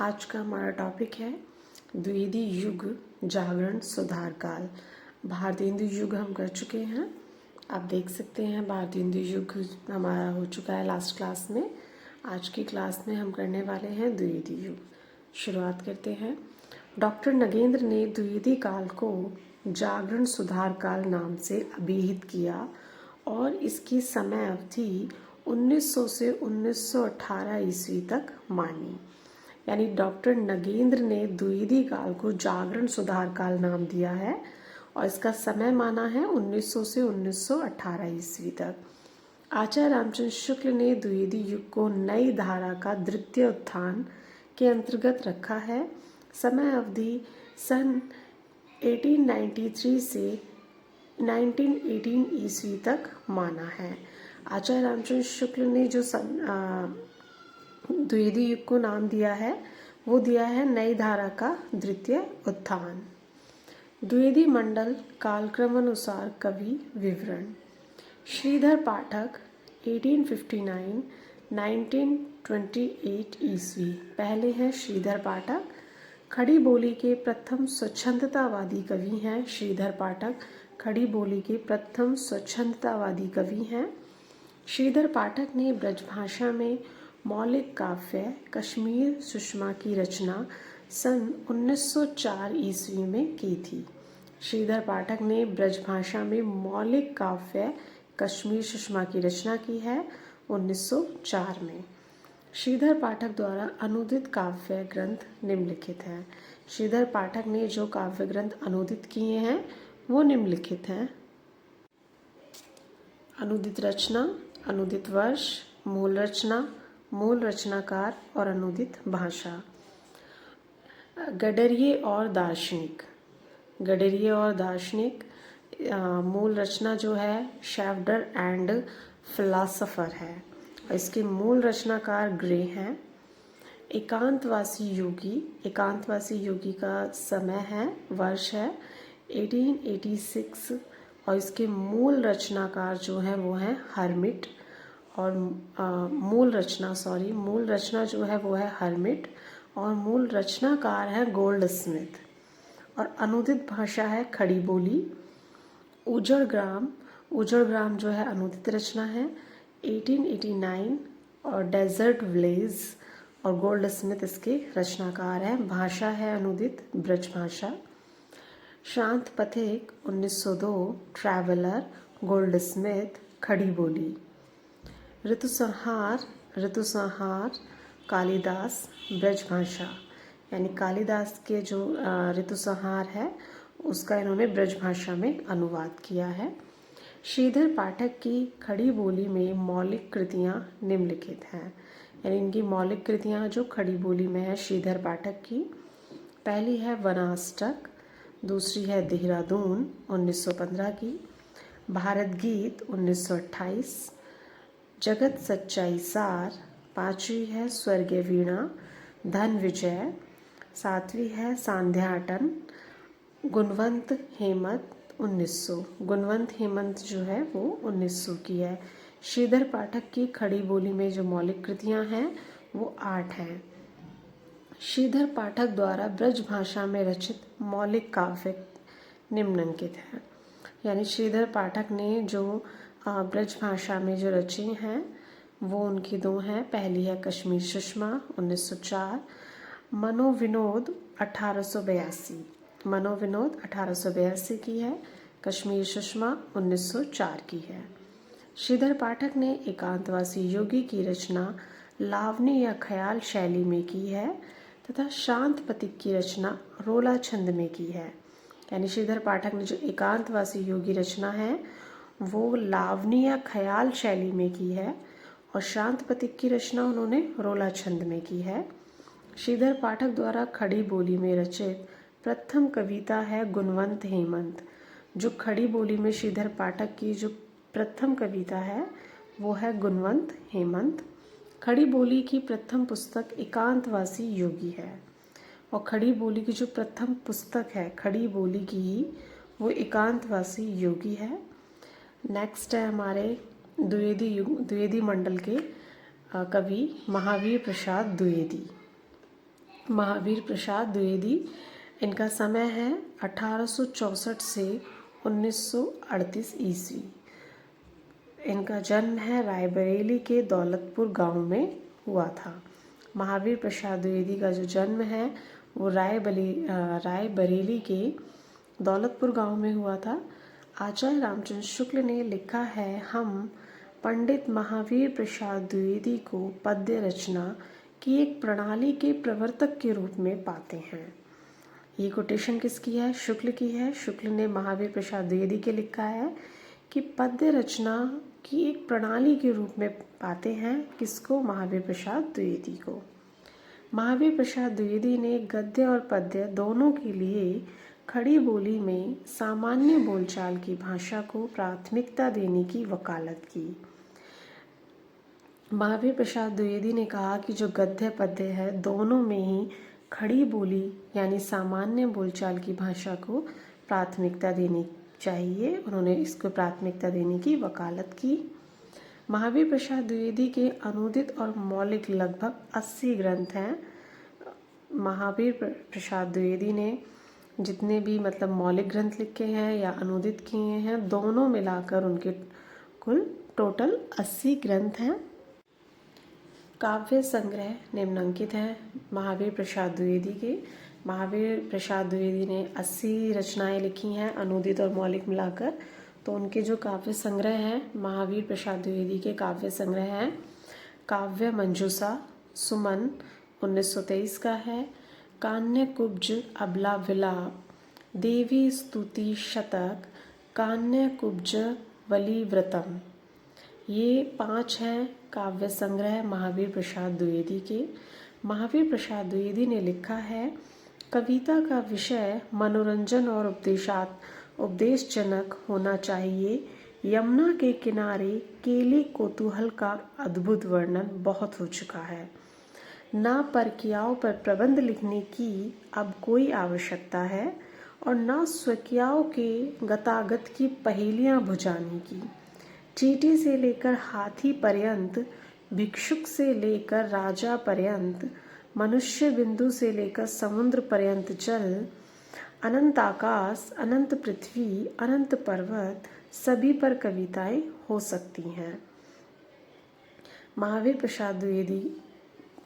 आज का हमारा टॉपिक है द्विवेदी युग जागरण सुधार काल। भारतीय हिंदू युग हम कर चुके हैं। आप देख सकते हैं भारतीय हिंदू युग हमारा हो चुका है लास्ट क्लास में। आज की क्लास में हम करने वाले हैं द्विवेदी युग। शुरुआत करते हैं। डॉक्टर नगेंद्र ने द्विवेदी काल को जागरण सुधार काल नाम से अभिहित किया और इसकी समय अवधि 1900 से 1918 ईस्वी तक मानी। यानी डॉक्टर नगेंद्र ने द्विवेदी काल को जागरण सुधार काल नाम दिया है और इसका समय माना है 1900 से 1918 ईस्वी तक। आचार्य रामचंद्र शुक्ल ने द्विवेदी युग को नई धारा का द्वितीय उत्थान के अंतर्गत रखा है। समय अवधि सन 1893 से 1918 ईस्वी तक माना है। आचार्य रामचंद्र शुक्ल ने जो द्विवेदी युग को नाम दिया है वो दिया है नई धारा का द्वितीय उत्थान। द्विवेदी मंडल कालक्रमानुसार कवि विवरण। श्रीधर पाठक 1859 1928 ईस्वी पहले हैं। श्रीधर पाठक खड़ी बोली के प्रथम स्वच्छंदतावादी कवि हैं। श्रीधर पाठक खड़ी बोली के प्रथम स्वच्छंदतावादी कवि हैं। श्रीधर पाठक ने ब्रजभाषा में मौलिक काव्य कश्मीर सुषमा की रचना सन 1904 ईस्वी में की थी। श्रीधर पाठक ने ब्रजभाषा में मौलिक काव्य कश्मीर सुषमा की रचना की है 1904 में। श्रीधर पाठक द्वारा अनुदित काव्य ग्रंथ निम्नलिखित हैं। श्रीधर पाठक ने जो काव्य ग्रंथ अनुदित किए हैं वो निम्नलिखित हैं। अनुदित रचना, अनुदित वर्ष, मूल रचना, मूल रचनाकार और अनुदित भाषा। गडरिये और दार्शनिक। गडरिये और दार्शनिक मूल रचना जो है शैफ्टर एंड फिलासफर है और इसके मूल रचनाकार ग्रे हैं। एकांतवासी योगी। एकांतवासी योगी का समय है, वर्ष है 1886 और इसके मूल रचनाकार जो है वो है हर्मिट और मूल रचना जो है वो है हर्मिट और मूल रचनाकार है गोल्ड स्मिथ। और अनुदित भाषा है खड़ी बोली। उजड़ ग्राम जो है अनुदित रचना है 1889 और डेजर्ट विलेज और गोल्ड स्मिथ इसके रचनाकार हैं। भाषा है अनुदित ब्रज भाषा। शांत पथिक 1902 ट्रैवलर गोल्ड स्मिथ खड़ी बोली। ऋतुसंहार कालिदास ब्रज भाषा। यानी कालिदास के जो ऋतुसंहार है उसका इन्होंने ब्रज भाषा में अनुवाद किया है। श्रीधर पाठक की खड़ी बोली में मौलिक कृतियाँ निम्नलिखित हैं। यानी इनकी मौलिक कृतियाँ जो खड़ी बोली में है श्रीधर पाठक की, पहली है वनाष्टक, दूसरी है देहरादून 1915 की, भारत गीत 1928, जगत सच्चाई सार, पांचवी है स्वर्गीय वीणा, धन विजय, सातवीं है सांध्याटन, गुणवंत हेमंत 1900। गुणवंत हेमंत जो है वो 1900 की है। श्रीधर पाठक की खड़ी बोली में जो मौलिक कृतियां हैं वो 8 हैं। श्रीधर पाठक द्वारा ब्रज भाषा में रचित मौलिक काव्य निम्नलिखित है। यानी श्रीधर पाठक ने जो ब्रज भाषा में जो रचे हैं वो उनकी दो हैं। पहली है कश्मीर सुषमा 1904, मनोविनोद 1882। मनोविनोद 1882 की है, कश्मीर सुषमा 1904 की है। श्रीधर पाठक ने एकांतवासी योगी की रचना लावनी या ख्याल शैली में की है तथा शांत पथिक की रचना रोला छंद में की है। यानी श्रीधर पाठक ने जो एकांतवासी योगी रचना है वो लावनी या ख्याल शैली में की है और शांत पथिक की रचना उन्होंने रोला छंद में की है। श्रीधर पाठक द्वारा खड़ी बोली में रचित प्रथम कविता है गुणवंत हेमंत। जो खड़ी बोली में श्रीधर पाठक की जो प्रथम कविता है वो है गुणवंत हेमंत। खड़ी बोली की प्रथम पुस्तक एकांतवासी योगी है और खड़ी बोली की जो प्रथम पुस्तक है खड़ी बोली की ही वो एकांतवासी योगी है। नेक्स्ट है हमारे द्विवेदी मंडल के कवि महावीर प्रसाद द्विवेदी। महावीर प्रसाद द्विवेदी, इनका समय है 1864 से 1938 ईस्वी। इनका जन्म है रायबरेली के दौलतपुर गांव में हुआ था। महावीर प्रसाद द्विवेदी का जो जन्म है वो रायबरेली के दौलतपुर गांव में हुआ था। आचार्य रामचंद्र शुक्ल ने लिखा है, हम पंडित महावीर प्रसाद द्विवेदी को पद्य रचना की एक प्रणाली के प्रवर्तक के रूप में पाते हैं। ये कोटेशन किसकी है? शुक्ल की है। शुक्ल ने महावीर प्रसाद द्विवेदी के लिखा है कि पद्य रचना की एक प्रणाली के रूप में पाते हैं। किसको? महावीर प्रसाद द्विवेदी को। महावीर प्रसाद द्विवेदी ने गद्य और पद्य दोनों के लिए खड़ी बोली में सामान्य बोलचाल की भाषा को प्राथमिकता देने की वकालत की। महावीर प्रसाद द्विवेदी ने कहा कि जो गद्य पद्य है दोनों में ही खड़ी बोली यानी सामान्य बोलचाल की भाषा को प्राथमिकता देनी चाहिए। उन्होंने इसको प्राथमिकता देने की वकालत की। महावीर प्रसाद द्विवेदी के अनुदित और मौलिक लगभग 80 ग्रंथ हैं। महावीर प्रसाद द्विवेदी ने जितने भी मौलिक ग्रंथ लिखे हैं या अनुदित किए हैं, दोनों मिलाकर उनके कुल टोटल 80 ग्रंथ हैं। काव्य संग्रह निम्नलिखित हैं महावीर प्रसाद द्विवेदी के। महावीर प्रसाद द्विवेदी ने 80 रचनाएं लिखी हैं अनुदित और मौलिक मिलाकर। तो उनके जो काव्य संग्रह हैं, महावीर प्रसाद द्विवेदी के काव्य संग्रह हैं काव्य मंजूषा, सुमन 1923 का है, कान्य कुब्ज अबला विलाप, देवी स्तुति शतक, कान्य कुब्ज वली व्रतम। ये 5 हैं काव्य संग्रह महावीर प्रसाद द्विवेदी के। महावीर प्रसाद द्विवेदी ने लिखा है, कविता का विषय मनोरंजन और उपदेशजनक होना चाहिए। यमुना के किनारे केली कौतूहल का अद्भुत वर्णन बहुत हो चुका है। ना परकियाओं पर प्रबंध लिखने की अब कोई आवश्यकता है और ना स्वकियाओं के गतागत की पहेलियां बुझाने की। चींटी से लेकर हाथी पर्यंत, भिक्षुक से लेकर राजा पर्यंत, मनुष्य बिंदु से लेकर समुद्र पर्यंत जल, अनंत आकाश, अनंत पृथ्वी, अनंत पर्वत, सभी पर कविताएं हो सकती हैं। महावीर प्रसाद द्विवेदी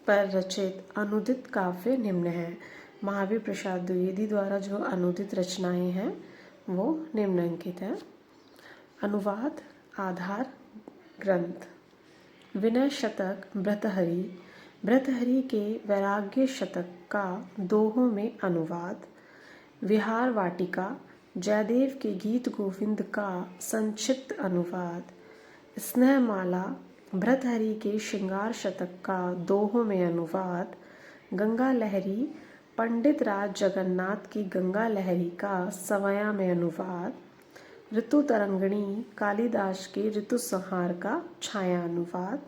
पर रचित अनुदित काव्य निम्न है। महावीर प्रसाद द्विवेदी द्वारा जो अनुदित रचनाएं हैं वो निम्नलिखित हैं। अनुवाद आधार ग्रंथ विनय शतक भर्तृहरि, भर्तृहरि के वैराग्य शतक का दोहों में अनुवाद, विहार वाटिका, जयदेव के गीत गोविंद का संक्षिप्त अनुवाद, स्नेहमाला, भर्तृहरि के श्रृंगार शतक का दोहों में अनुवाद, गंगा लहरी, पंडित राज जगन्नाथ की गंगा लहरी का सवया में अनुवाद, ऋतु तरंगिणी, कालिदास के ऋतु संहार का छाया अनुवाद।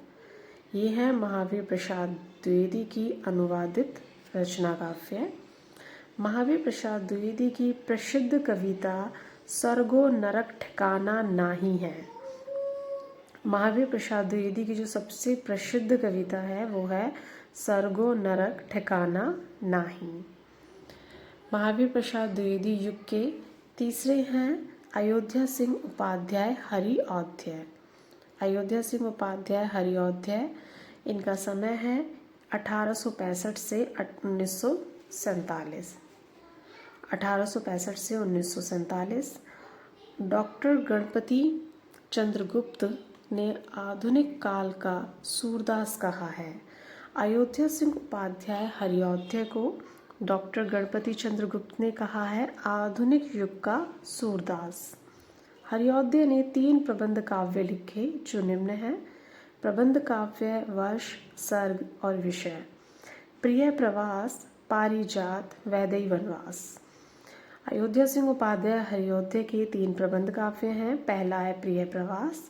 ये है महावीर प्रसाद द्विवेदी की अनुवादित रचना काव्य। महावीर प्रसाद द्विवेदी की प्रसिद्ध कविता स्वर्गो नरक ठिकाना नाही है। महावीर प्रसाद द्विवेदी की जो सबसे प्रसिद्ध कविता है वो है स्वर्गो नरक ठिकाना नाही। महावीर प्रसाद द्विवेदी युग के तीसरे हैं अयोध्या सिंह उपाध्याय हरिऔध्य। अयोध्या सिंह उपाध्याय हरिऔध्य, इनका समय है 1865 से 1947। 1865 से 1947। डॉक्टर गणपति चंद्रगुप्त ने आधुनिक काल का सूरदास कहा है। अयोध्या सिंह उपाध्याय हरिऔध्य को डॉक्टर गणपति चंद्रगुप्त ने कहा है आधुनिक युग का सूरदास। हरिऔध्य ने 3 प्रबंध काव्य लिखे जो निम्न हैं। प्रबंध काव्य वर्ष, सर्ग और विषय। प्रिय प्रवास, पारिजात, वैदेही वनवास। अयोध्या सिंह उपाध्याय हरिऔध्य के 3 प्रबंध काव्य हैं। पहला है प्रिय प्रवास,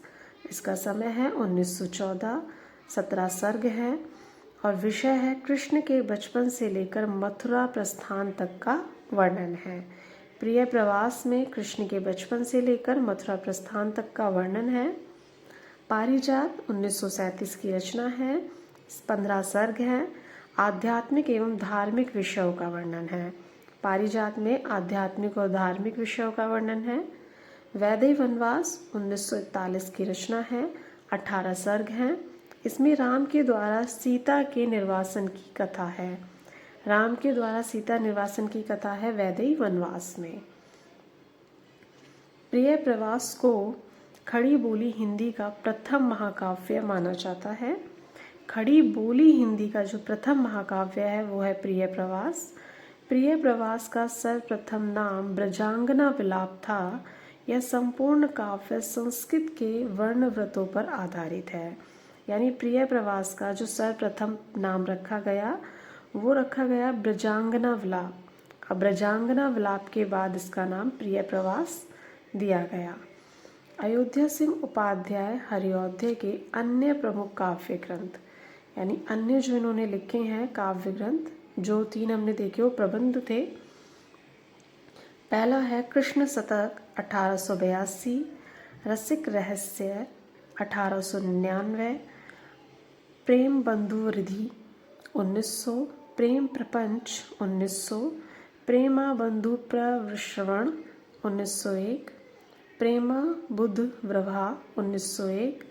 इसका समय है 1914, 17 सर्ग है और विषय है कृष्ण के बचपन से लेकर मथुरा प्रस्थान तक का वर्णन है। प्रिय प्रवास में कृष्ण के बचपन से लेकर मथुरा प्रस्थान तक का वर्णन है। पारिजात 1937 की रचना है, 15 सर्ग हैं। आध्यात्मिक एवं धार्मिक विषयों का वर्णन है। पारिजात में आध्यात्मिक और धार्मिक विषयों का वर्णन है। वैदेही वनवास 1941 की रचना है। 18 सर्ग हैं। इसमें राम के द्वारा सीता के निर्वासन की कथा है। राम के द्वारा सीता निर्वासन की कथा है वैदेही वनवास में। प्रिय प्रवास को खड़ी बोली हिंदी का प्रथम महाकाव्य माना जाता है। खड़ी बोली हिंदी का जो प्रथम महाकाव्य है वो है प्रिय प्रवास। प्रिय प्रवास का सर्वप्रथम नाम ब्रजांगना विलाप था। यह संपूर्ण काव्य संस्कृत के वर्णव्रतों पर आधारित है। यानी प्रिय प्रवास का जो सर्वप्रथम नाम रखा गया वो रखा गया ब्रजांगना विलाप। अब ब्रजांगना विलाप के बाद इसका नाम प्रिय प्रवास दिया गया। अयोध्या सिंह उपाध्याय हरिऔध्य के अन्य प्रमुख काव्य ग्रंथ, यानी अन्य जो इन्होंने लिखे हैं काव्य ग्रंथ, जो 3 हमने देखे वो प्रबंध थे। पहला है कृष्ण शतक 1882, रसिक रहस्य 1899, प्रेम बंधु रिधि 1900, प्रेम प्रपंच 1900, प्रेमा बंधु प्रवृश्रवण 1901, प्रेमा बुध व्रभा 1901,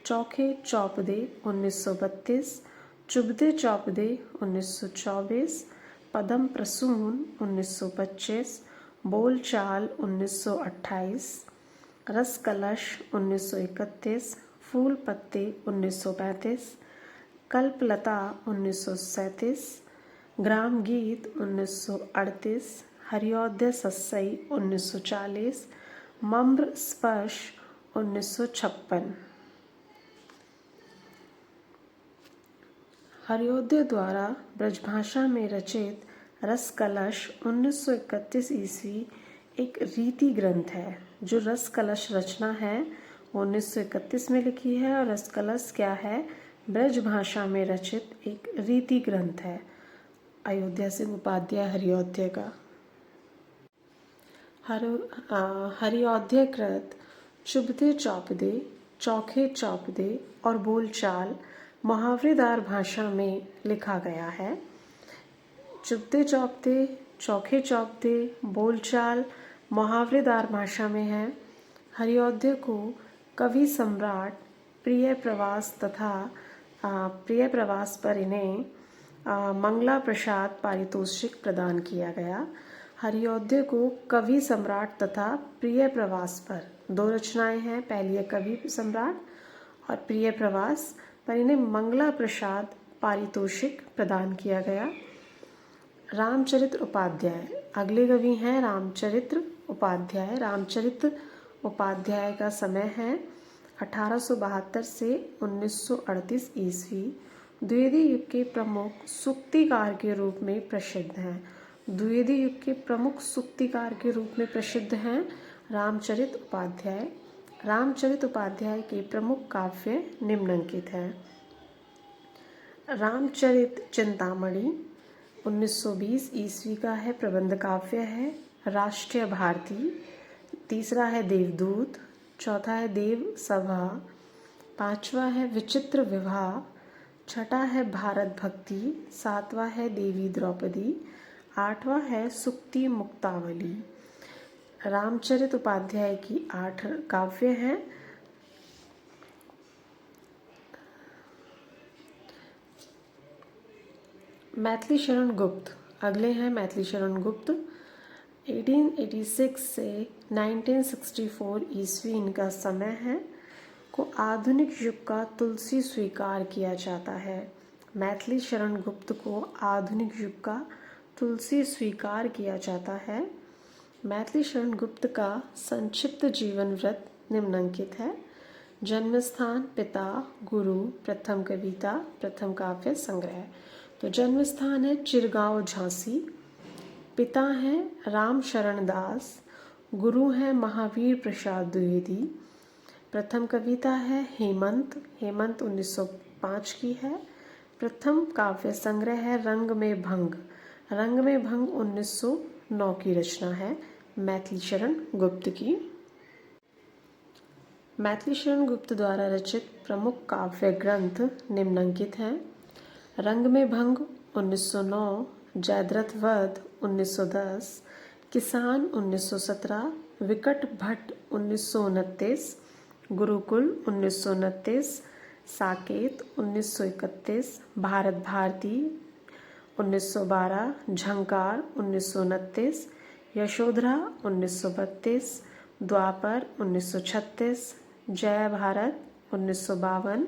चौखे चौपदे 1932, चुबदे चौपदे 1924, पदम प्रसून 1925, बोलचाल 1928, रस कलश 1931, फूल पत्ते 1935, कल्पलता 1937, ग्राम गीत 1938, हरिऔध्य सस्सई 1940, मम्र स्पर्श 1956। हरिऔध्य द्वारा ब्रजभाषा में रचित रस कलश 1931 ईस्वी एक रीति ग्रंथ है। जो रस कलश रचना है वो 1931 में लिखी है और रस कलश क्या है? ब्रजभाषा में रचित एक रीति ग्रंथ है अयोध्या सिंह उपाध्याय हरिऔध्य का। हरिऔध्य कृत चुबदे चौपदे, चौखे चौपदे और बोलचाल मुहावरेदार भाषा में लिखा गया है। चुबदे चौपदे, चौखे चौपदे, बोलचाल मुहावरेदार भाषा में है। हरिऔध्य को कवि सम्राट प्रिय प्रवास तथा प्रिय प्रवास पर इन्हें मंगला प्रसाद पारितोषिक प्रदान किया गया। हरिऔध्य को कवि सम्राट तथा प्रिय प्रवास पर 2 रचनाएं हैं। पहली है कवि सम्राट और प्रिय प्रवास पर इन्हें मंगला प्रसाद पारितोषिक प्रदान किया गया। रामचरित्र उपाध्याय, अगले कवि हैं रामचरित्र उपाध्याय। रामचरित्र उपाध्याय का समय है 1872 से 1938 ईस्वी। द्विवेदी युग के प्रमुख सूक्तिकार के रूप में प्रसिद्ध हैं। द्विवेदी युग के प्रमुख सूक्तिकार के रूप में प्रसिद्ध हैं रामचरित उपाध्याय। रामचरित उपाध्याय के प्रमुख काव्य निम्नलिखित हैं। रामचरित चिंतामणि 1920 ईस्वी का है, प्रबंध काव्य है। राष्ट्रीय भारती, तीसरा है देवदूत, चौथा है देव सभा, पांचवा है विचित्र विवाह, छठा है भारत भक्ति, सातवां है देवी द्रौपदी, आठवां है सुक्ति मुक्तावली। रामचरित उपाध्याय की 8 काव्य हैं। मैथिली शरण गुप्त, अगले हैं मैथिली शरण गुप्त। 1886 से 1964 ईस्वी इनका समय है। को आधुनिक युग का तुलसी स्वीकार किया जाता है। मैथिली शरण गुप्त को आधुनिक युग का तुलसी स्वीकार किया जाता है। मैथिली शरण गुप्त का संक्षिप्त जीवन वृत्त निम्नलिखित है। जन्मस्थान, पिता, गुरु, प्रथम कविता, प्रथम काव्य संग्रह। तो जन्मस्थान है चिरगांव झांसी, पिता हैं राम शरण दास, गुरु हैं महावीर प्रसाद द्विवेदी, प्रथम कविता है हेमंत, हेमंत 1905 की है। प्रथम काव्य संग्रह है रंग में भंग, रंग में भंग 1909 की रचना है मैथिली शरण गुप्त की। मैथिली शरण गुप्त द्वारा रचित प्रमुख काव्य ग्रंथ निम्नलिखित हैं। रंग में भंग 1909, जयद्रथ वध 1910, किसान 1917, विकट भट्ट 1929, गुरुकुल 1929, साकेत 1931, भारत भारती 1912, झंकार 1929, यशोधरा 1932, द्वापर 1936, जय भारत 1952,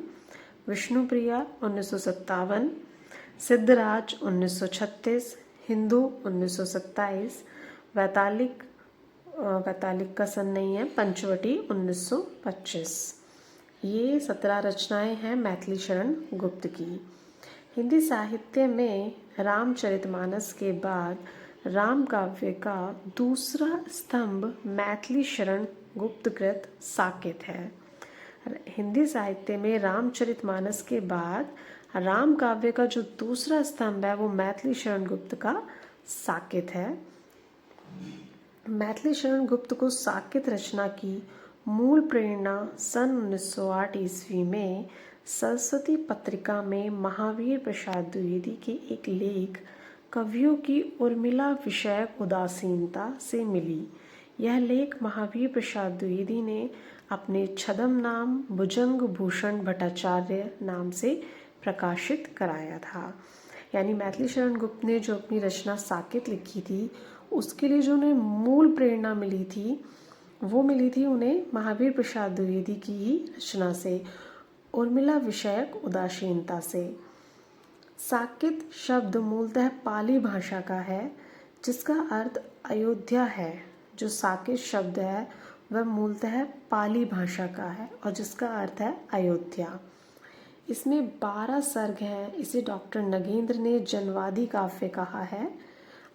विष्णुप्रिया 1957, सिद्धराज 1936, हिंदू 1927, वैतालिक का सन नहीं है, पंचवटी 1925। ये 17 रचनाएं हैं मैथिली शरण गुप्त की। हिंदी साहित्य में रामचरितमानस के बाद राम काव्य का दूसरा स्तंभ मैथिली शरण गुप्तकृत साकेत है। हिंदी साहित्य में रामचरितमानस के बाद राम काव्य का जो दूसरा स्तंभ है वो मैथिली शरण गुप्त का साकेत है। मैथिली शरण गुप्त को साकेत रचना की मूल प्रेरणा सन 1908 ईस्वी में सरस्वती पत्रिका में महावीर प्रसाद द्विवेदी के एक लेख कवियों की उर्मिला विषयक उदासीनता से मिली। यह लेख महावीर प्रसाद द्विवेदी ने अपने छदम नाम भुजंग भूषण भट्टाचार्य नाम से प्रकाशित कराया था। यानी मैथिली शरण गुप्त ने जो अपनी रचना साकेत लिखी थी उसके लिए जो उन्हें मूल प्रेरणा मिली थी वो मिली थी उन्हें महावीर प्रसाद द्विवेदी की ही रचना से, उर्मिला विषयक उदासीनता से। साकेत शब्द मूलतः पाली भाषा का है जिसका अर्थ अयोध्या है। जो साकेत शब्द है वह मूलतः पाली भाषा का है और जिसका अर्थ है अयोध्या। इसमें 12 सर्ग हैं। इसे डॉक्टर नगेंद्र ने जनवादी काव्य कहा है।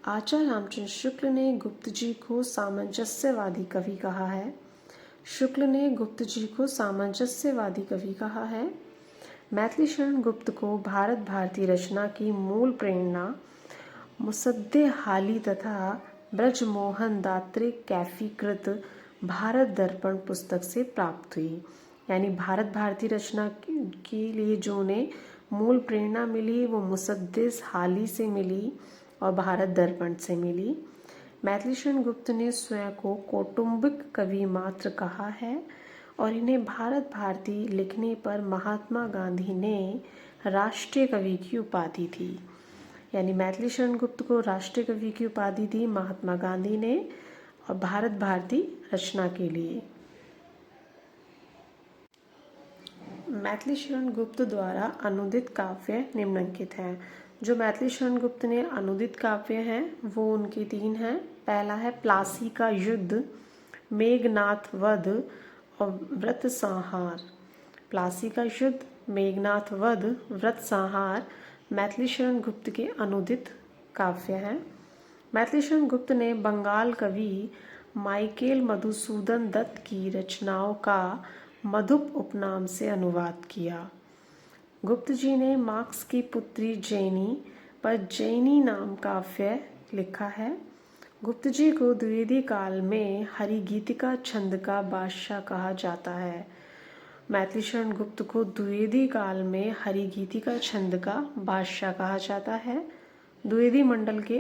आचार्य रामचंद्र शुक्ल ने गुप्त जी को सामंजस्यवादी कवि कहा है। शुक्ल ने गुप्त जी को सामंजस्यवादी कवि कहा है। मैथिली शरण गुप्त को भारत भारती रचना की मूल प्रेरणा मुसद्दे हाली तथा ब्रजमोहन दात्रे कैफीकृत भारत दर्पण पुस्तक से प्राप्त हुई। यानी भारत भारती रचना के लिए जो उन्हें मूल प्रेरणा मिली वो मुसद्दे हाली से मिली और भारत दर्पण से मिली। मैथिली शरण गुप्त ने स्वयं को कौटुंबिक कवि मात्र कहा है और इन्हें भारत भारती लिखने पर महात्मा गांधी ने राष्ट्रीय कवि की उपाधि दी। यानी मैथिली शरण गुप्त को राष्ट्रीय कवि की उपाधि दी महात्मा गांधी ने और भारत भारती रचना के लिए। मैथिली शरण गुप्त द्वारा अनुदित काव्य निम्नलिखित हैं। जो मैथिली शरण गुप्त ने अनुदित काव्य हैं वो उनके 3 हैं। पहला है प्लासी का युद्ध, मेघनाथ वध और व्रत संहार। प्लासी का युद्ध, मेघनाथ वध, व्रत संहार मैथिली शरण गुप्त के अनुदित काव्य हैं। मैथिली शरण गुप्त ने बंगाल कवि माइकेल मधुसूदन दत्त की रचनाओं का मधुप उपनाम से अनुवाद किया। गुप्त जी ने मार्क्स की पुत्री जेनी पर जैनी नाम काव्य लिखा है। गुप्त जी को द्विवेदी काल में हरिगीतिका छंद का बादशाह कहा जाता है। मैथिली शरण गुप्त को द्विवेदी काल में हरिगीतिका छंद का बादशाह कहा जाता है। द्विवेदी मंडल के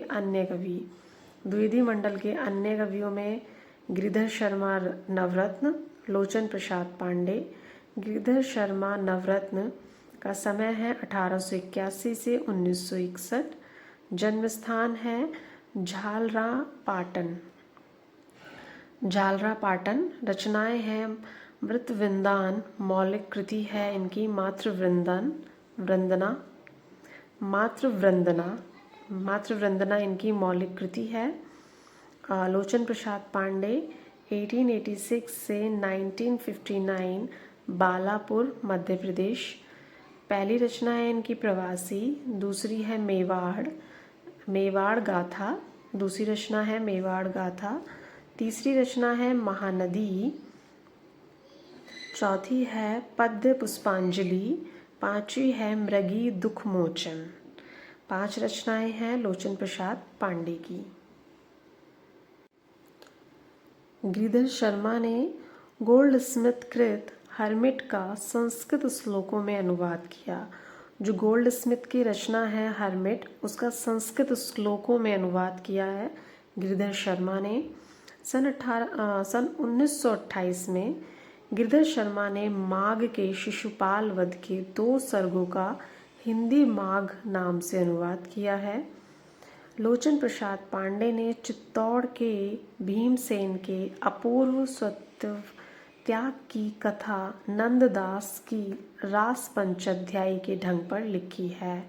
अन्य कवियों में गिरिधर शर्मा नवरत्न, लोचन प्रसाद पांडे। गिरिधर शर्मा नवरत्न का समय है 1881 से 1961। जन्म स्थान है झालरा पाटन। रचनाएं हैं मृतवृंदान, मौलिक कृति है इनकी मातृवृंदना इनकी मौलिक कृति है। लोचन प्रसाद पांडे 1886 से 1959, बालापुर मध्य प्रदेश। पहली रचना है इनकी प्रवासी, दूसरी है मेवाड़ गाथा, दूसरी रचना है मेवाड़ गाथा, तीसरी रचना है महानदी, चौथी है पद्य पुष्पांजलि, पांचवी है मृगी दुख मोचन। 5 रचनाएं हैं लोचन प्रसाद पांडे की। गिरिधर शर्मा ने गोल्ड स्मिथ कृत हर्मिट का संस्कृत श्लोकों में अनुवाद किया। जो गोल्ड स्मिथ की रचना है हर्मिट, उसका संस्कृत श्लोकों में अनुवाद किया है गिरिधर शर्मा ने। सन 1928 में गिरिधर शर्मा ने माघ के शिशुपाल वध के 2 सर्गों का हिंदी माघ नाम से अनुवाद किया है। लोचन प्रसाद पांडे ने चित्तौड़ के भीमसेन के अपूर्व सत्व त्याग की कथा नंददास की रास पंचाध्यायी के ढंग पर लिखी है।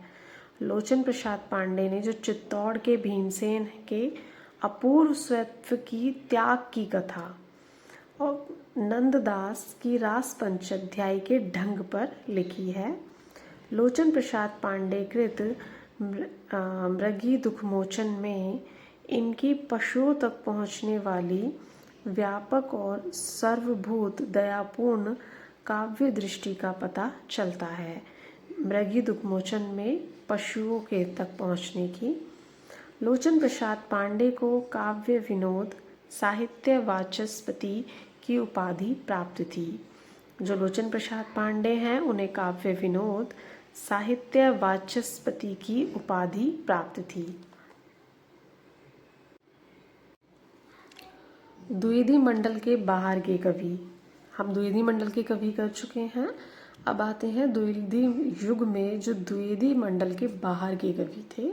लोचन प्रसाद पांडे ने जो चित्तौड़ के भीमसेन के अपूर्व सत्व की त्याग की कथा और नंददास की रास पंचाध्यायी के ढंग पर लिखी है। लोचन प्रसाद पांडे कृत मृगी दुखमोचन में इनकी पशुओं तक पहुँचने वाली व्यापक और सर्वभूत दयापूर्ण काव्य दृष्टि का पता चलता है। मृगी दुखमोचन में पशुओं के तक पहुँचने की। लोचन प्रसाद पांडे को काव्य विनोद साहित्य वाचस्पति की उपाधि प्राप्त थी। जो लोचन प्रसाद पांडे हैं उन्हें काव्य विनोद साहित्य वाचस्पति की उपाधि प्राप्त थी। द्विवेदी मंडल के बाहर के कवि। हम द्विवेदी मंडल के कवि कर चुके हैं। अब आते हैं द्विवेदी युग में जो द्विवेदी मंडल के बाहर के कवि थे।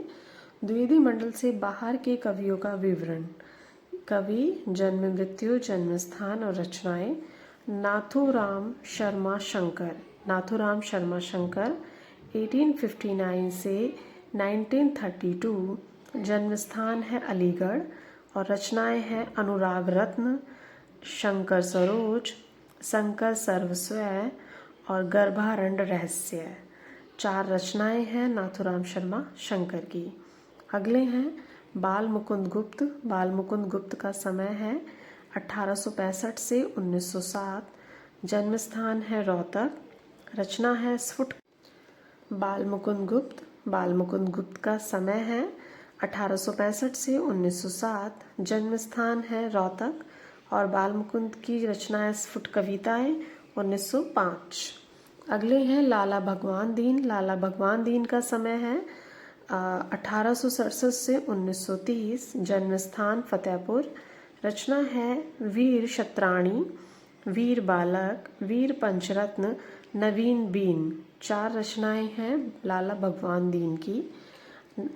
द्विवेदी मंडल से बाहर के कवियों का विवरण। कवि, जन्म मृत्यु, जन्म स्थान और रचनाएं। नाथूराम शर्मा शंकर। नाथूराम शर्मा शंकर 1859 से 1932। जन्म स्थान है अलीगढ़ और रचनाएं हैं अनुराग रत्न, शंकर सरोज, शंकर सर्वस्व और गर्भारंड रहस्य। 4 रचनाएं हैं नाथूराम शर्मा शंकर की। अगले हैं बाल मुकुंद गुप्त। बाल मुकुंद गुप्त का समय है 1865 से 1907। जन्म स्थान है रोहतक। रचना है स्फुट। बाल मुकुंद गुप्त। बाल मुकुंद गुप्त का समय है 1865 से 1907। जन्म स्थान है रोहतक और बाल मुकुंद की रचनाएं स्फुट कविताएं 1905। अगले हैं लाला भगवान दीन। लाला भगवान दीन का समय है 1867 से 1930। जन्म स्थान फतेहपुर। रचना है वीर शत्राणी, वीर बालक, वीर पंचरत्न, नवीन बीन। 4 रचनाएं हैं लाला भगवान दीन की।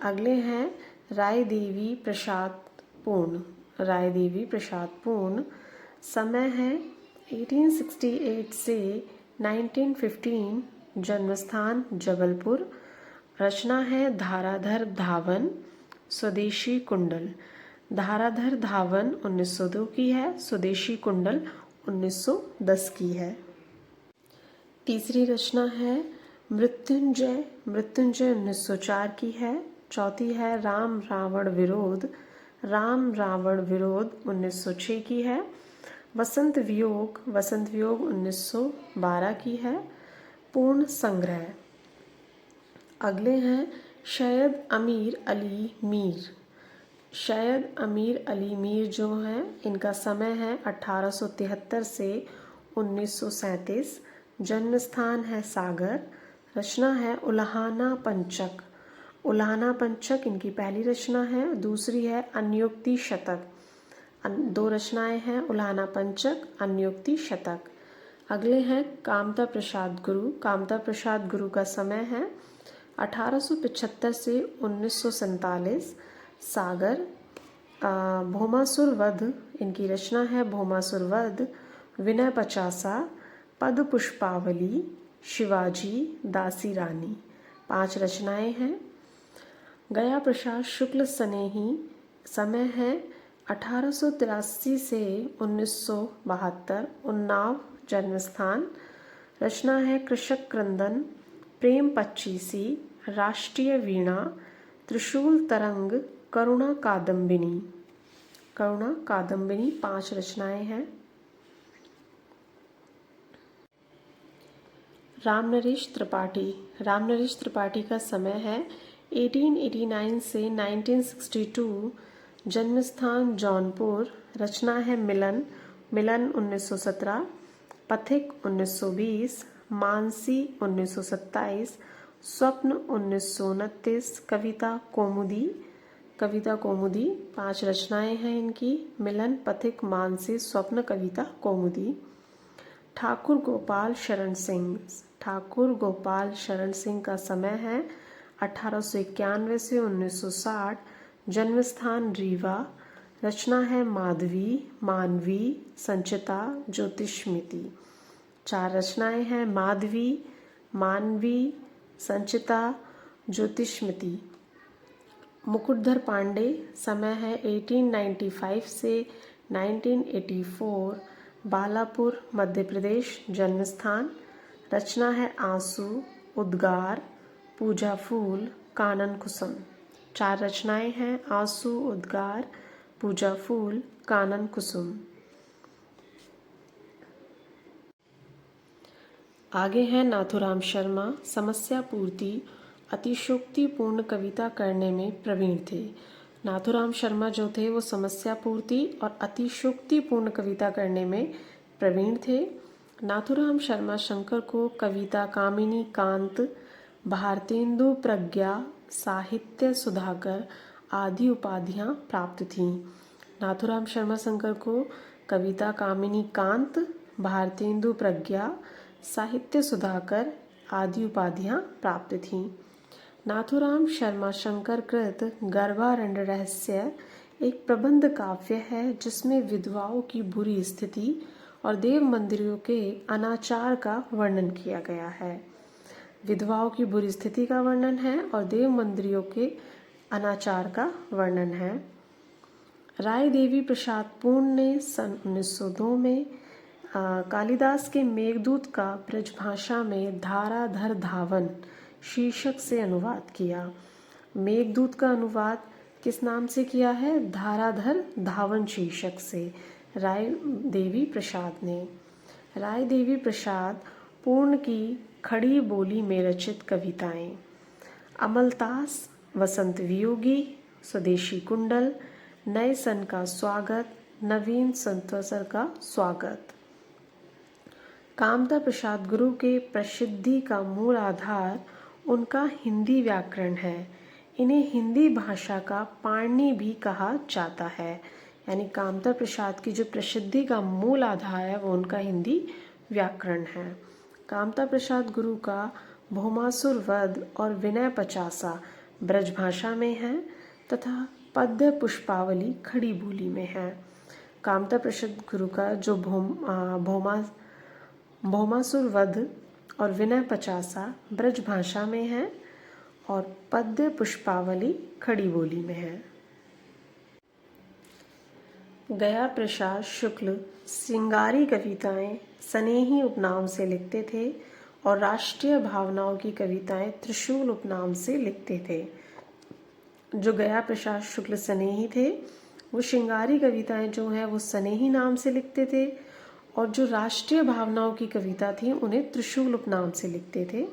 अगले हैं राय देवी प्रसाद पूर्ण। राय देवी प्रसाद पूर्ण समय है 1868 से 1915। जन्म स्थान जबलपुर। रचना है धाराधर धावन, स्वदेशी कुंडल। धाराधर धावन 1902 की है, स्वदेशी कुंडल 1910 की है। तीसरी रचना है मृत्युंजय। मृत्युंजय 1904 की है। चौथी है राम रावण विरोध। राम रावण विरोध 1906 की है। वसंत वियोग। वसंत वियोग 1912 की है। पूर्ण संग्रह। अगले हैं सैयद अमीर अली मीर। सैयद अमीर अली मीर जो हैं इनका समय है 1873 से 1937। जन्म स्थान है सागर। रचना है उल्हाना पंचक। उल्हाना पंचक इनकी पहली रचना है। दूसरी है अन्योक्ति शतक। 2 रचनाएं हैं उल्हाना पंचक, अन्योक्ति शतक। अगले हैं कामता प्रसाद गुरु। कामता प्रसाद गुरु का समय है 1875 से 1947। सागर। भौमासुर वध इनकी रचना है भौमासुर वध। विनय पचासा, पद पुष्पावली, शिवाजी, दासी रानी। 5 रचनाएं हैं। गया प्रसाद शुक्ल स्नेही समय है 1883 से 1972। उन्नाव जन्म स्थान। रचना है कृषक क्रंदन, प्रेम पच्चीसी, राष्ट्रीय वीणा, त्रिशूल तरंग, करुणा कादम्बिनी। करुणा कादम्बिनी 5 रचनाएं हैं। रामनरेश त्रिपाठी। रामनरेश त्रिपाठी का समय है 1889 से 1962। जन्म स्थान जौनपुर। रचना है मिलन। मिलन 1917, पथिक 1920, मानसी 1927 स्वप्न 1929, कविता कौमुदी 5 रचनाएं हैं इनकी। मिलन, पथिक, मानसी, स्वप्न, कविता कौमुदी। ठाकुर गोपाल शरण सिंह का समय है 1891 से 1960। जन्म स्थान रीवा। रचना है माधवी, मानवी, संचिता, ज्योतिष्मिति। 4 रचनाएं हैं माधवी, मानवी, संचिता, ज्योतिष्मिति। मुकुटधर पांडे, समय है 1895 से 1984। बालापुर, मध्य प्रदेश, जन्म स्थान। रचना है आंसू, उद्गार, पूजा फूल, कानन कुसुम। 4 रचनाएं हैं आंसू, उद्गार, पूजा फूल, कानन कुसुम। आगे हैं नाथुराम शर्मा। समस्या पूर्ति, अतिशोक्तिपूर्ण कविता करने में प्रवीण थे। नाथुराम शर्मा जो थे वो समस्या पूर्ति और अतिशोक्तिपूर्ण कविता करने में प्रवीण थे। नाथुराम शर्मा शंकर को कविता कामिनी कांत, भारतेंदु प्रज्ञा, साहित्य सुधाकर आदि उपाधियां प्राप्त थीं। नाथुराम शर्मा शंकर को कविता कामिनी कांत, भारतेंदु प्रज्ञा, साहित्य सुधाकर आदि उपाधियां प्राप्त थीं। नाथुराम शर्मा शंकर कृत गर्भारण्य रहस्य एक प्रबंध काव्य है जिसमें विधवाओं की बुरी स्थिति और देव मंदिरों के अनाचार का वर्णन किया गया है। विधवाओं की बुरी स्थिति का वर्णन है और देव मंदिरों के अनाचार का वर्णन है। राय देवी प्रसाद पूर्ण ने सन 1902 में कालिदास के मेघदूत का ब्रजभाषा में धाराधर धावन शीर्षक से अनुवाद किया। मेघदूत का अनुवाद किस नाम से किया है? धाराधर धावन शीर्षक से राय देवी प्रसाद ने। राय देवी प्रसाद पूर्ण की खड़ी बोली में रचित कविताएं अमलतास, वसंत वियोगी, स्वदेशी कुंडल, नए सन का स्वागत, नवीन संवत्सर का स्वागत। कामता प्रसाद गुरु के प्रसिद्धि का मूल आधार उनका हिंदी व्याकरण है। इन्हें हिंदी भाषा का पाणिनि भी कहा जाता है। यानी कामता प्रसाद की जो प्रसिद्धि का मूल आधार है वो उनका हिंदी व्याकरण है। कामता प्रसाद गुरु का भौमासुर वध और विनय पचासा ब्रजभाषा में है तथा पद्य पुष्पावली खड़ी बोली में है। कामता प्रसाद गुरु का जो भौमासुर वध और विनय पचासा ब्रजभाषा में है और पद्य पुष्पावली खड़ी बोली में है। गया प्रसाद शुक्ल श्रृंगारी कविताएं स्नेही उपनाम से लिखते थे और राष्ट्रीय भावनाओं की कविताएं त्रिशूल उपनाम से लिखते थे। जो गया प्रसाद शुक्ल स्नेही थे वो श्रृंगारी कविताएं जो है वो स्नेही नाम से लिखते थे और जो राष्ट्रीय भावनाओं की कविता थी उन्हें त्रिशूल उपनाम से लिखते थे।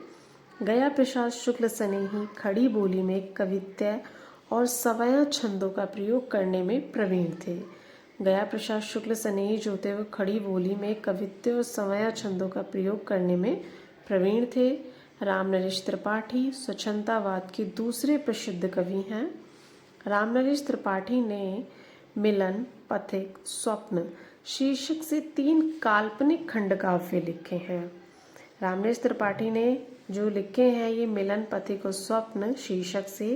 गया प्रसाद शुक्ल स्नेही खड़ी बोली में कवित्य और सवया छंदों का प्रयोग करने में प्रवीण थे। गया प्रसाद शुक्ल स्नेही जो थे वो खड़ी बोली में कवित्य और सवया छंदों का प्रयोग करने में प्रवीण थे। रामनरेश त्रिपाठी स्वच्छंदतावाद के दूसरे प्रसिद्ध कवि हैं। रामनरेश त्रिपाठी ने मिलन, पथिक, स्वप्न शीर्षक से 3 काल्पनिक खंड काव्य लिखे हैं। रामनरेश त्रिपाठी ने जो लिखे हैं ये मिलन, पथिक और स्वप्न शीर्षक से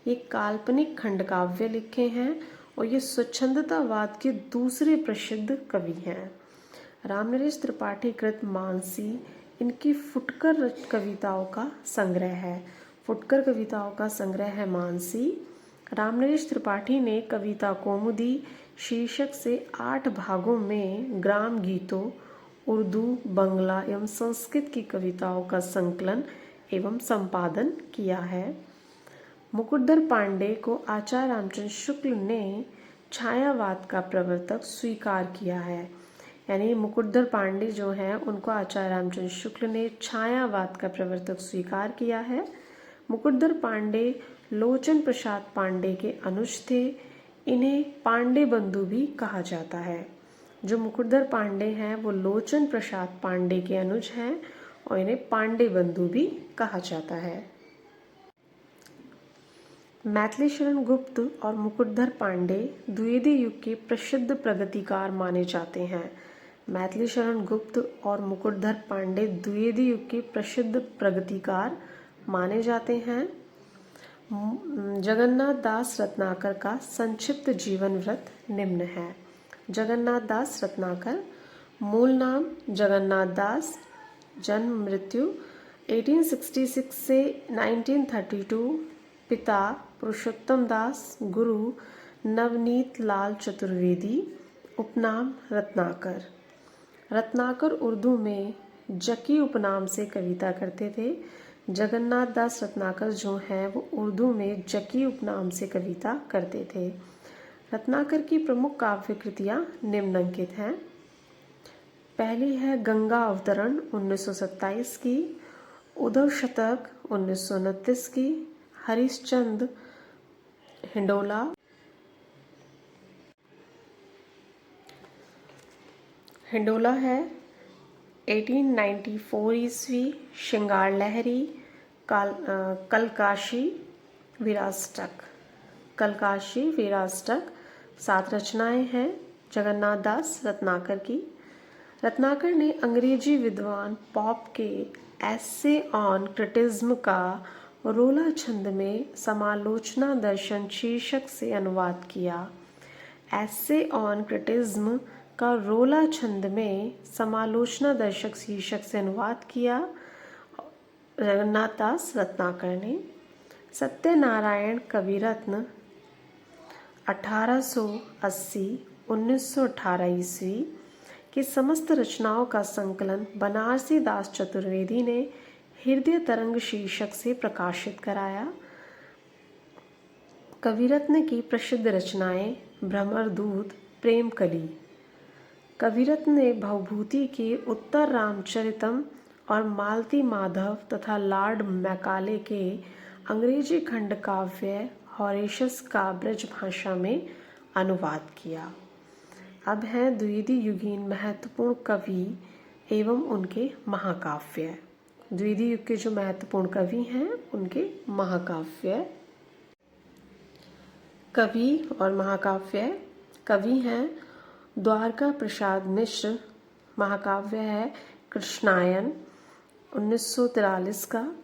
एक काल्पनिक खंड काव्य लिखे हैं और ये स्वच्छंदतावाद के दूसरे प्रसिद्ध कवि हैं। रामनरेश त्रिपाठी कृत मानसी इनकी फुटकर कविताओं का संग्रह है। फुटकर कविताओं का संग्रह है मानसी। रामनरेश त्रिपाठी ने कविता कौमुदी शीर्षक से 8 भागों में ग्राम गीतों, उर्दू, बंगला एवं संस्कृत की कविताओं का संकलन एवं संपादन किया है। मुकुटधर पांडे को आचार्य रामचंद्र शुक्ल ने छायावाद का प्रवर्तक स्वीकार किया है। यानी मुकुटधर पांडे जो हैं उनको आचार्य रामचंद्र शुक्ल ने छायावाद का प्रवर्तक स्वीकार किया है। मुकुटधर पांडे लोचन प्रसाद पांडे के अनुज थे। इन्हें पांडे बंधु भी कहा जाता है। जो मुकुटधर पांडे हैं वो लोचन प्रसाद पांडे के अनुज हैं और इन्हें पांडे बंधु भी कहा जाता है। मैथिली शरण गुप्त और मुकुटधर पांडे द्विवेदी युग के प्रसिद्ध प्रगतिकार माने जाते हैं। मैथिली शरण गुप्त और मुकुटधर पांडे द्विवेदी युग के प्रसिद्ध प्रगतिकार माने जाते हैं। जगन्नाथ दास रत्नाकर का संक्षिप्त जीवन वृत्त निम्न है। जगन्नाथ दास रत्नाकर, मूल नाम जगन्नाथ दास, जन्म मृत्यु 1866 से 1932, पिता पुरुषोत्तम दास, गुरु नवनीत लाल चतुर्वेदी, उपनाम रत्नाकर। रत्नाकर उर्दू में जकी उपनाम से कविता करते थे। जगन्नाथ दास रत्नाकर जो हैं वो उर्दू में जकी उपनाम से कविता करते थे। रत्नाकर की प्रमुख काव्य कृतियाँ निम्नलिखित हैं। पहली है गंगा अवतरण 1927 की, उद्धव शतक 1929 की, हरिश्चंद्र हिंडोला है 1894 ईस्वी, श्रृंगार लहरी, कलकाशी विरासटक 7 रचनाएं हैं जगन्नाथ दास रत्नाकर की। रत्नाकर ने अंग्रेजी विद्वान पॉप के एसे ऑन क्रिटिज्म का रोला छंद में समालोचना दर्शन शीर्षक से अनुवाद किया। एसे ऑन क्रिटिज्म का रोला छंद में समालोचना दर्शक शीर्षक से अनुवाद किया जगन्नाथ दास रत्नाकर ने। सत्यनारायण कविरत्न 1880-1918 ईस्वी की समस्त रचनाओं का संकलन बनारसी दास चतुर्वेदी ने हृदय तरंग शीर्षक से प्रकाशित कराया। कविरत्न की प्रसिद्ध रचनाएं भ्रमरदूत, प्रेमकली। कविरत्न ने भवभूति के उत्तर रामचरितम और मालती माधव तथा लॉर्ड मैकाले के अंग्रेजी खंड काव्य हॉरेशस का ब्रज भाषा में अनुवाद किया। अब हैं द्विवेदी युगीन महत्वपूर्ण कवि एवं उनके महाकाव्य। द्विवेदी युग के जो महत्वपूर्ण कवि हैं उनके महाकाव्य। कवि और महाकाव्य। कवि हैं द्वारका प्रसाद मिश्र, महाकाव्य है कृष्णायन 1943 का।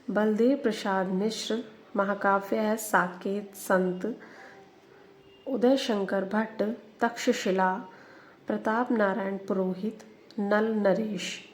बलदेव प्रसाद मिश्र, महाकाव्य है साकेत संत। उदय शंकर भट्ट, तक्षशिला। प्रताप नारायण पुरोहित, नल नरेश।